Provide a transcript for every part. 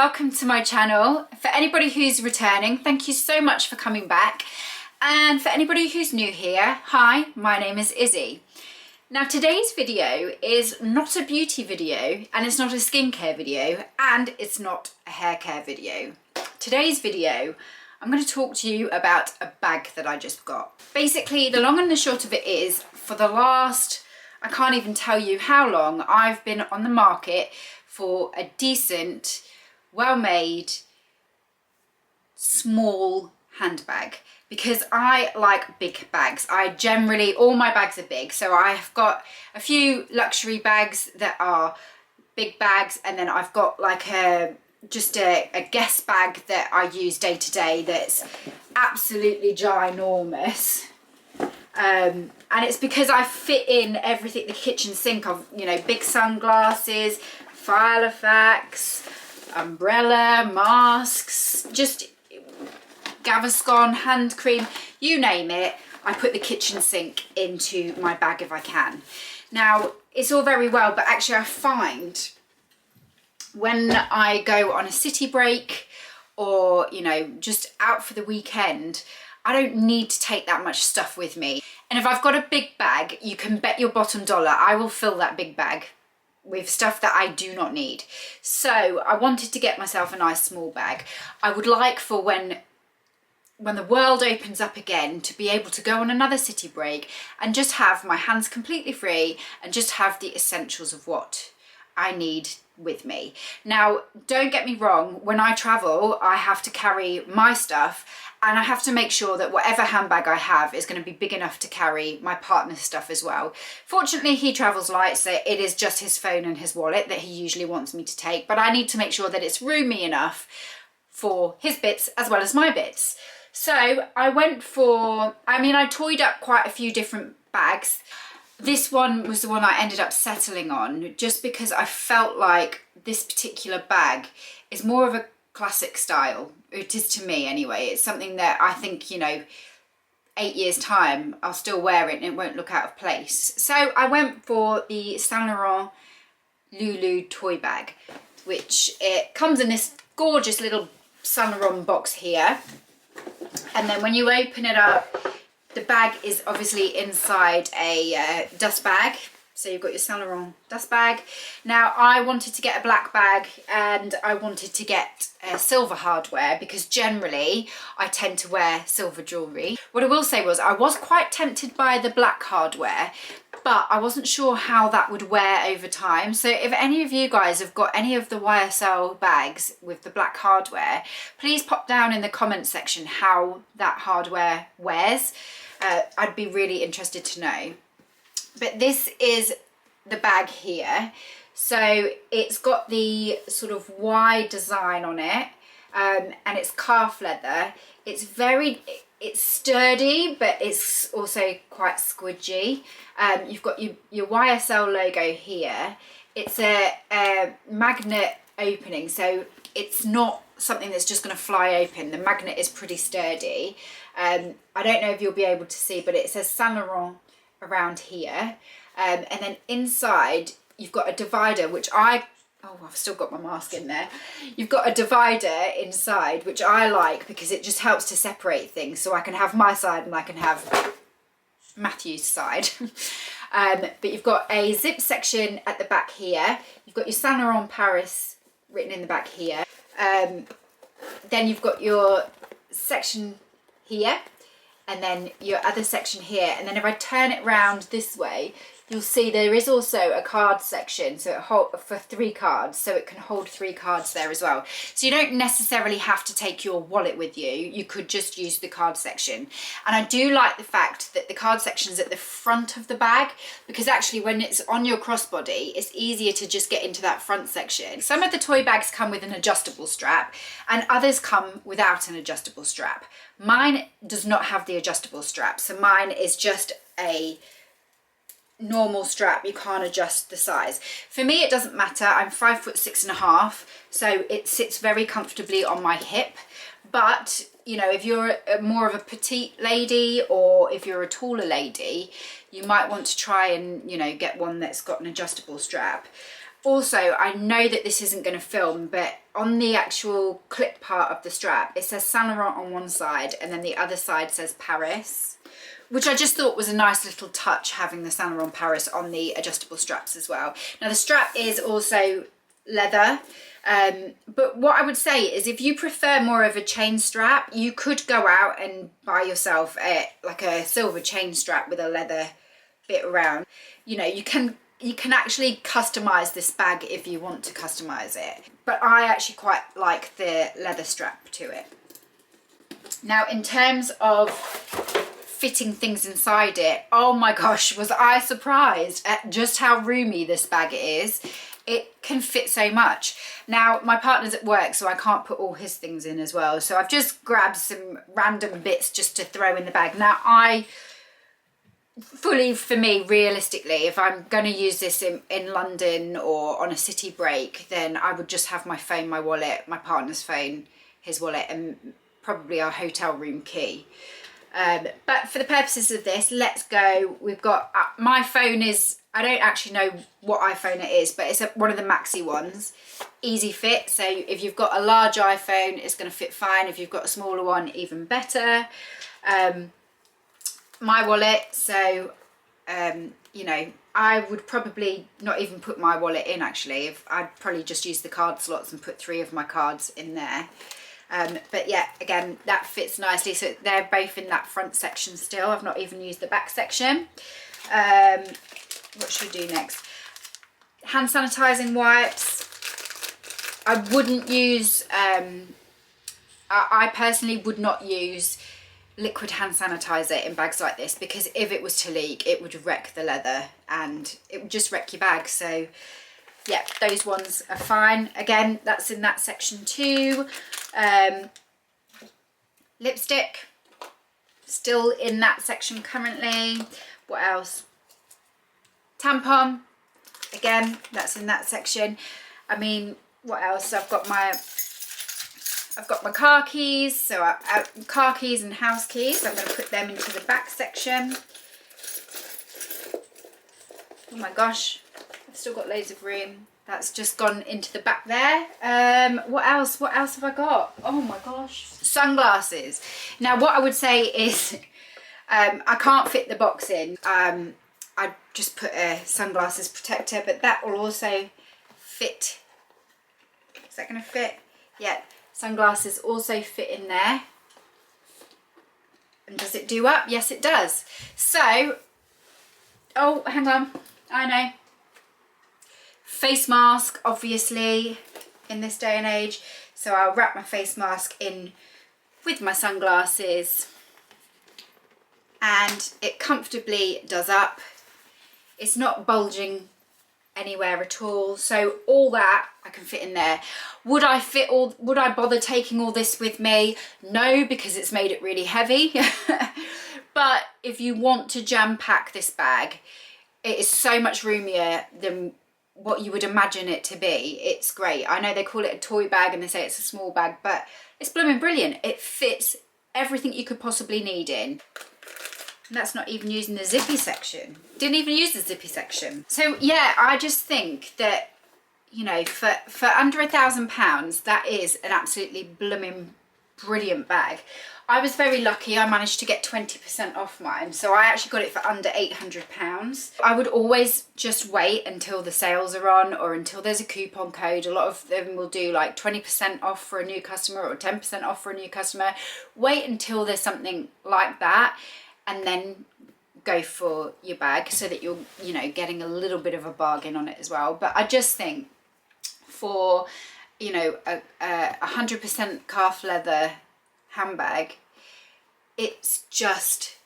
welcome to my channel. For anybody who's returning, thank you so much for coming back. And for anybody who's new here, hi, my name is Izzy. Now today's video is not a beauty video, and it's not a skincare video, and it's not a hair care video. Today's video, I'm going to talk to you about a bag that I just got. Basically, the long and the short of it is, for the last, I can't even tell you how long, I've been on the market for a decent, well-made, small handbag, because I like big bags. I generally, all my bags are big, so I've got a few luxury bags that are big bags, and then I've got like just a guest bag that I use day to day that's absolutely ginormous. And it's because I fit in everything, the kitchen sink of, you know, big sunglasses, file effects, umbrella, masks, just Gaviscon, hand cream, you name it. I put the kitchen sink into my bag if I can. Now, it's all very well, but actually I find when I go on a city break or, you know, just out for the weekend, I don't need to take that much stuff with me. And if I've got a big bag, you can bet your bottom dollar I will fill that big bag with stuff that I do not need. So I wanted to get myself a nice small bag. I would like for when the world opens up again to be able to go on another city break and just have my hands completely free and just have the essentials of what I need with me. Now, don't get me wrong, when I travel, I have to carry my stuff, and I have to make sure that whatever handbag I have is going to be big enough to carry my partner's stuff as well. Fortunately, he travels light, so it is just his phone and his wallet that he usually wants me to take, but I need to make sure that it's roomy enough for his bits as well as my bits. So I went for, I toyed up quite a few different bags. This one was the one I ended up settling on, just because I felt like this particular bag is more of a classic style. It is to me anyway. It's something that I think, you know, 8 years time, I'll still wear it and it won't look out of place. So I went for the Saint Laurent Loulou toy bag, which it comes in this gorgeous little Saint Laurent box here. And then when you open it up, the bag is obviously inside a dust bag. So you've got your Saint Laurent dust bag. Now I wanted to get a black bag, and I wanted to get silver hardware because generally I tend to wear silver jewellery. What I will say was I was quite tempted by the black hardware, but I wasn't sure how that would wear over time. So if any of you guys have got any of the YSL bags with the black hardware, please pop down in the comment section how that hardware wears. I'd be really interested to know. But this is the bag here. So it's got the sort of Y design on it, and it's calf leather. It's sturdy, but it's also quite squidgy. You've got your YSL logo here. It's a magnet opening, so it's not something that's just going to fly open. The magnet is pretty sturdy. I don't know if you'll be able to see, but it says Saint Laurent around here. And then inside, you've got a divider, which I've still got my mask in there. You've got a divider inside, which I like because it just helps to separate things. So I can have my side and I can have Matthew's side. But you've got a zip section at the back here. You've got your Saint Laurent Paris written in the back here. Then you've got your section here, and then your other section here. And then if I turn it round this way, you'll see there is also a card section, so for 3 cards, so it can hold 3 cards there as well. So you don't necessarily have to take your wallet with you. You could just use the card section. And I do like the fact that the card section is at the front of the bag, because actually when it's on your crossbody, it's easier to just get into that front section. Some of the toy bags come with an adjustable strap, and others come without an adjustable strap. Mine does not have the adjustable strap, so mine is just a normal strap. You can't adjust the size. For me, it doesn't matter. I'm 5'6½", so it sits very comfortably on my hip. But you know, if you're more of a petite lady, or if you're a taller lady, you might want to try and, you know, get one that's got an adjustable strap. Also, I know that this isn't going to film, but on the actual clip part of the strap, it says Saint Laurent on one side and then the other side says Paris, which I just thought was a nice little touch, having the Saint Laurent Paris on the adjustable straps as well. Now the strap is also leather, but what I would say is if you prefer more of a chain strap, you could go out and buy yourself like a silver chain strap with a leather bit around. You know, you can actually customize this bag if you want to customize it, but I actually quite like the leather strap to it. Now in terms of fitting things inside it, oh my gosh, was I surprised at just how roomy this bag is. It can fit so much. Now my partner's at work, so I can't put all his things in as well, so I've just grabbed some random bits just to throw in the bag. Now for me, realistically, if I'm going to use this in London or on a city break, then I would just have my phone, my wallet, my partner's phone, his wallet, and probably our hotel room key. But for the purposes of this, let's go. We've got, my phone is, I don't actually know what iPhone it is, but it's one of the maxi ones. Easy fit, so if you've got a large iPhone, it's going to fit fine. If you've got a smaller one, even better. My wallet, so you know, I would probably not even put my wallet in actually. I'd probably just use the card slots and put 3 of my cards in there. But yeah, again, that fits nicely, so they're both in that front section still. I've not even used the back section. What should we do next? Hand sanitizing wipes. I wouldn't use, I personally would not use liquid hand sanitizer in bags like this, because if it was to leak, it would wreck the leather and it would just wreck your bag. So yeah, those ones are fine. Again, that's in that section too. Lipstick, still in that section currently. What else? Tampon, again, that's in that section. I mean, what else? I've got my car keys, so car keys and house keys. I'm going to put them into the back section. Oh my gosh, I've still got loads of room. That's just gone into the back there. What else? What else have I got? Oh my gosh. Sunglasses. Now what I would say is, I can't fit the box in. I just put a sunglasses protector, but that will also fit. Is that going to fit? Yeah. Sunglasses also fit in there. And does it do up? Yes, it does. So, oh, hang on. I know. Face mask, obviously, in this day and age. So I'll wrap my face mask in with my sunglasses. And it comfortably does up. It's not bulging anywhere at all, so all that I can fit in there. Would I bother taking all this with me? No, because it's made it really heavy. But if you want to jam pack this bag, it is so much roomier than what you would imagine it to be. It's great. I know they call it a toy bag and they say it's a small bag, but it's blooming brilliant. It fits everything you could possibly need in. And that's not even using the zippy section. Didn't even use the zippy section. So yeah, I just think that, you know, for under £1,000, that is an absolutely blooming brilliant bag. I was very lucky. I managed to get 20% off mine, so I actually got it for under £800. I would always just wait until the sales are on or until there's a coupon code. A lot of them will do like 20% off for a new customer or 10% off for a new customer. Wait until there's something like that and then go for your bag, so that you're, you know, getting a little bit of a bargain on it as well. But I just think for, you know, a 100% calf leather handbag, it's just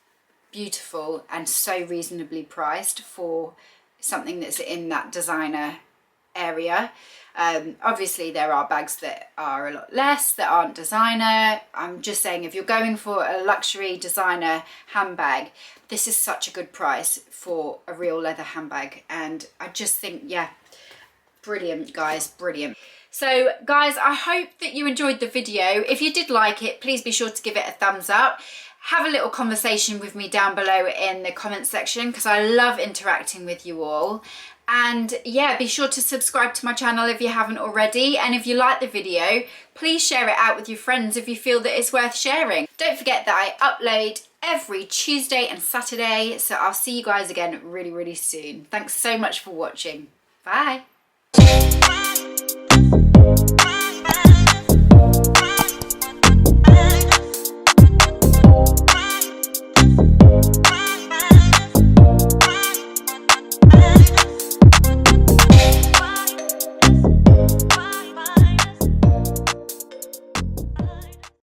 beautiful and so reasonably priced for something that's in that designer area. Obviously there are bags that are a lot less, that aren't designer. I'm just saying, if you're going for a luxury designer handbag, this is such a good price for a real leather handbag. And I just think, yeah, brilliant guys, brilliant. So guys, I hope that you enjoyed the video. If you did like it, please be sure to give it a thumbs up. Have a little conversation with me down below in the comment section, because I love interacting with you all. And yeah, be sure to subscribe to my channel if you haven't already. And if you like the video, please share it out with your friends if you feel that it's worth sharing. Don't forget that I upload every Tuesday and Saturday. So I'll see you guys again really, really soon. Thanks so much for watching. Bye.